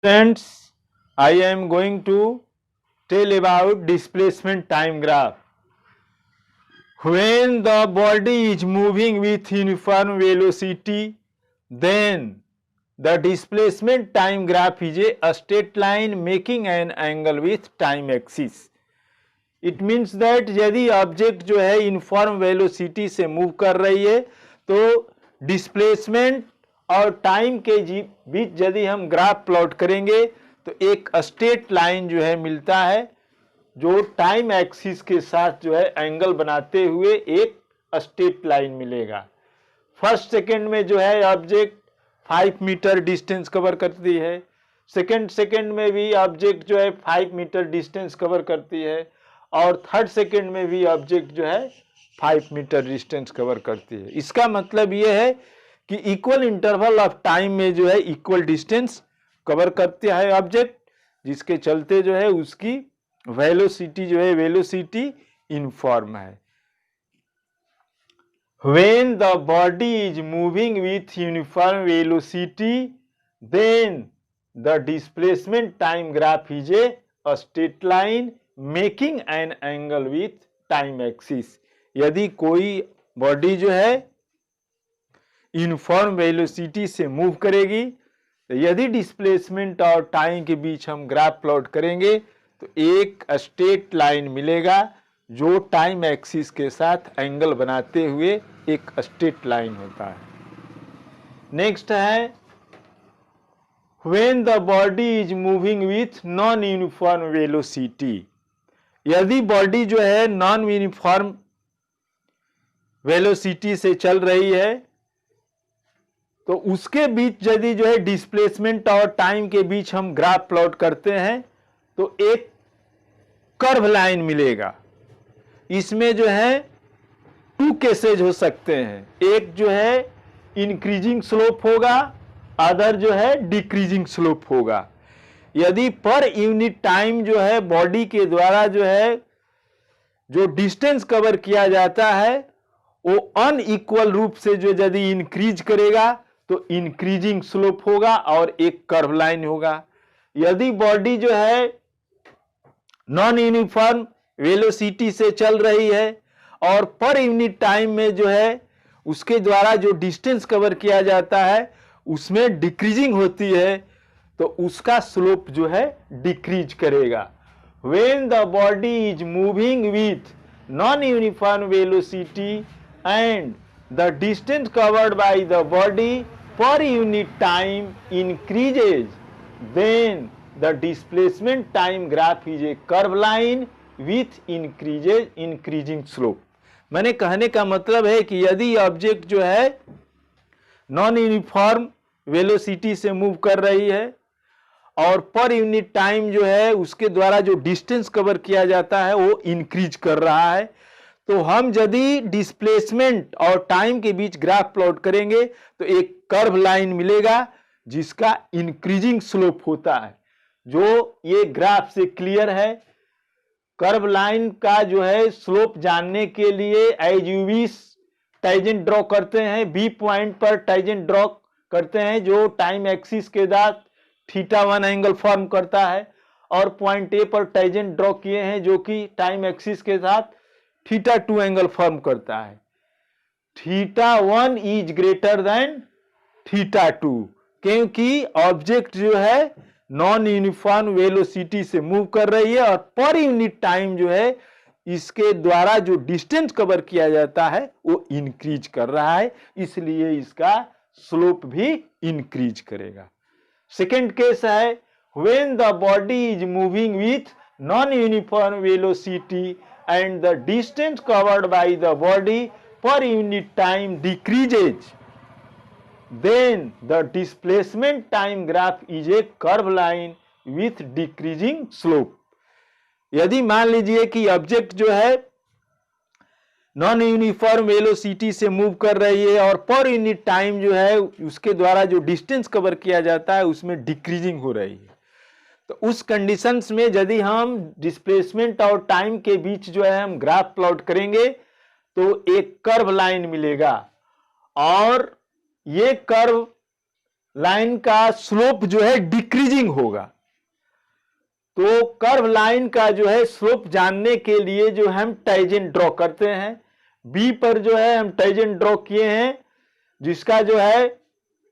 Friends, I am going to tell about displacement time graph. When the body is moving with uniform velocity, then the displacement time graph is a straight line making an angle with time axis. It means that यदि object जो है uniform velocity से move कर रही है तो displacement और time के बीच यदि हम ग्राफ प्लॉट करेंगे तो एक स्ट्रेट लाइन जो है मिलता है जो टाइम एक्सिस के साथ जो है एंगल बनाते हुए एक स्ट्रेट लाइन मिलेगा। फर्स्ट सेकंड में जो है ऑब्जेक्ट 5 मीटर डिस्टेंस कवर करती है, सेकंड में भी ऑब्जेक्ट जो है 5 मीटर डिस्टेंस कवर करती है और थर्ड सेकंड में भी ऑब्जेक्ट जो है 5 मीटर डिस्टेंस कवर करती है। इसका मतलब ये है कि इक्वल इंटरवल ऑफ टाइम में जो है इक्वल डिस्टेंस कवर करते हैं ऑब्जेक्ट, जिसके चलते जो है उसकी वेलोसिटी जो है वेलोसिटी यूनिफॉर्म है। When the body is moving with uniform velocity, then the displacement time graph is a straight line making an angle with time axis. यदि कोई बॉडी जो है यूनिफॉर्म वेलोसिटी से मूव करेगी तो यदि डिस्प्लेसमेंट और टाइम के बीच हम ग्राफ प्लॉट करेंगे तो एक स्ट्रेट लाइन मिलेगा जो टाइम एक्सिस के साथ एंगल बनाते हुए एक स्ट्रेट लाइन होता है। नेक्स्ट है when the body is moving with non uniform velocity. यदि बॉडी जो है नॉन यूनिफॉर्म वेलोसिटी से चल रही है तो उसके बीच यदि जो है डिस्प्लेसमेंट और टाइम के बीच हम ग्राफ प्लॉट करते हैं तो एक कर्व लाइन मिलेगा। इसमें जो है 2 केसेज हो सकते हैं, एक जो है इंक्रीजिंग स्लोप होगा, अदर जो है डिक्रीजिंग स्लोप होगा। यदि पर यूनिट टाइम जो है बॉडी के द्वारा जो है जो डिस्टेंस कवर किया जाता है वो अनइक्वल रूप से जो यदि इंक्रीज करेगा तो इंक्रीजिंग स्लोप होगा और एक कर्व लाइन होगा। यदि बॉडी जो है नॉन यूनिफॉर्म वेलोसिटी से चल रही है और पर यूनिट टाइम में जो है उसके द्वारा जो डिस्टेंस कवर किया जाता है उसमें डिक्रीजिंग होती है तो उसका स्लोप जो है डिक्रीज करेगा। When the body is moving with non-uniform velocity and the distance covered by the body per unit time increases, then the displacement time graph is a curve line with increasing slope. मैंने कहने का मतलब है कि यदि object जो है non uniform velocity से मूव कर रही है और पर यूनिट टाइम जो है उसके द्वारा जो डिस्टेंस कवर किया जाता है वो इंक्रीज कर रहा है तो हम यदि डिस्प्लेसमेंट और टाइम के बीच ग्राफ प्लॉट करेंगे तो एक कर्व लाइन मिलेगा जिसका इंक्रीजिंग स्लोप होता है। जो ये ग्राफ से क्लियर है, कर्व लाइन का जो है स्लोप जानने के लिए एज यू विश टाइजेंट ड्रॉ करते हैं, बी पॉइंट पर टाइजेंट ड्रॉ करते हैं जो टाइम एक्सिस के साथ θ1 एंगल फॉर्म करता है और पॉइंट ए पर टाइजेंट ड्रॉ किए हैं जो कि टाइम एक्सिस के साथ θ2 एंगल फॉर्म करता है। θ1 इज ग्रेटर देन θ2 क्योंकि ऑब्जेक्ट जो है नॉन यूनिफॉर्म वेलोसिटी से मूव कर रही है और पर यूनिट टाइम जो है इसके द्वारा जो डिस्टेंस कवर किया जाता है वो इंक्रीज कर रहा है, इसलिए इसका स्लोप भी इंक्रीज करेगा। सेकेंड केस है when the body is moving with non uniform velocity and the distance covered by the body per unit time decreases, then the displacement time graph is a curve line with decreasing slope. यदि मान लीजिए कि object जो है non uniform velocity से move कर रही है और पर यूनिट टाइम जो है उसके द्वारा जो डिस्टेंस कवर किया जाता है उसमें डिक्रीजिंग हो रही है तो उस कंडीशंस में यदि हम डिस्प्लेसमेंट और टाइम के बीच जो है हम ग्राफ प्लॉट करेंगे तो एक कर्व लाइन मिलेगा और ये कर्व लाइन का स्लोप जो है डिक्रीजिंग होगा। तो कर्व लाइन का जो है स्लोप जानने के लिए जो हम टेंजेंट ड्रॉ करते हैं, बी पर जो है हम टेंजेंट ड्रॉ किए हैं, जिसका जो है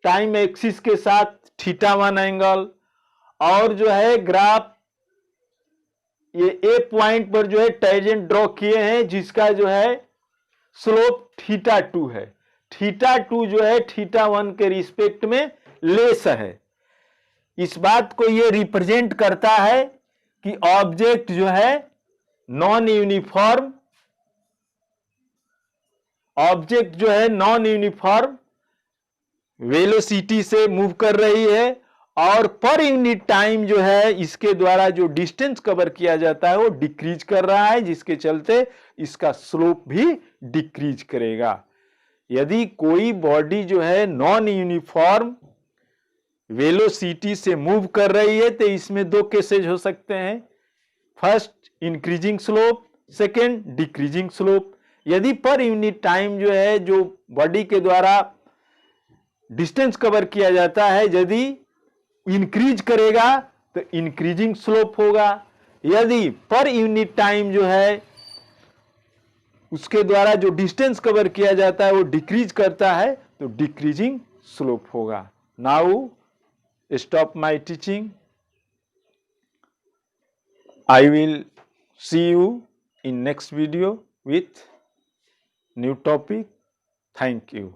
टाइम एक्सिस के साथ θ1 एंगल, और जो है ग्राफ ये ए पॉइंट पर जो है टेंजेंट ड्रॉ किए हैं, जिसका जो है स्लोप θ2 है। θ2 जो है θ1 के रिस्पेक्ट में लेस है। इस बात को ये रिप्रेजेंट करता है कि ऑब्जेक्ट जो है नॉन यूनिफॉर्म, ऑब्जेक्ट जो है नॉन यूनिफॉर्म वेलोसिटी से मूव कर रही है, और पर यूनिट टाइम जो है इसके द्वारा जो डिस्टेंस कवर किया जाता है वो डिक्रीज कर रहा है, जिसके चलते इसका स्लोप भी डिक्रीज करेगा। यदि कोई बॉडी जो है नॉन यूनिफॉर्म वेलोसिटी से मूव कर रही है तो इसमें दो केसेज हो सकते हैं, first increasing slope, second decreasing slope. यदि पर यूनिट टाइम जो है जो बॉडी के द्वारा डिस्टेंस कवर किया जाता है यदि इंक्रीज करेगा तो इंक्रीजिंग स्लोप होगा, यदि पर यूनिट टाइम जो है उसके द्वारा जो डिस्टेंस कवर किया जाता है वो डिक्रीज करता है तो डिक्रीजिंग स्लोप होगा। Now stop my teaching. I will see you in next video with new topic. Thank you.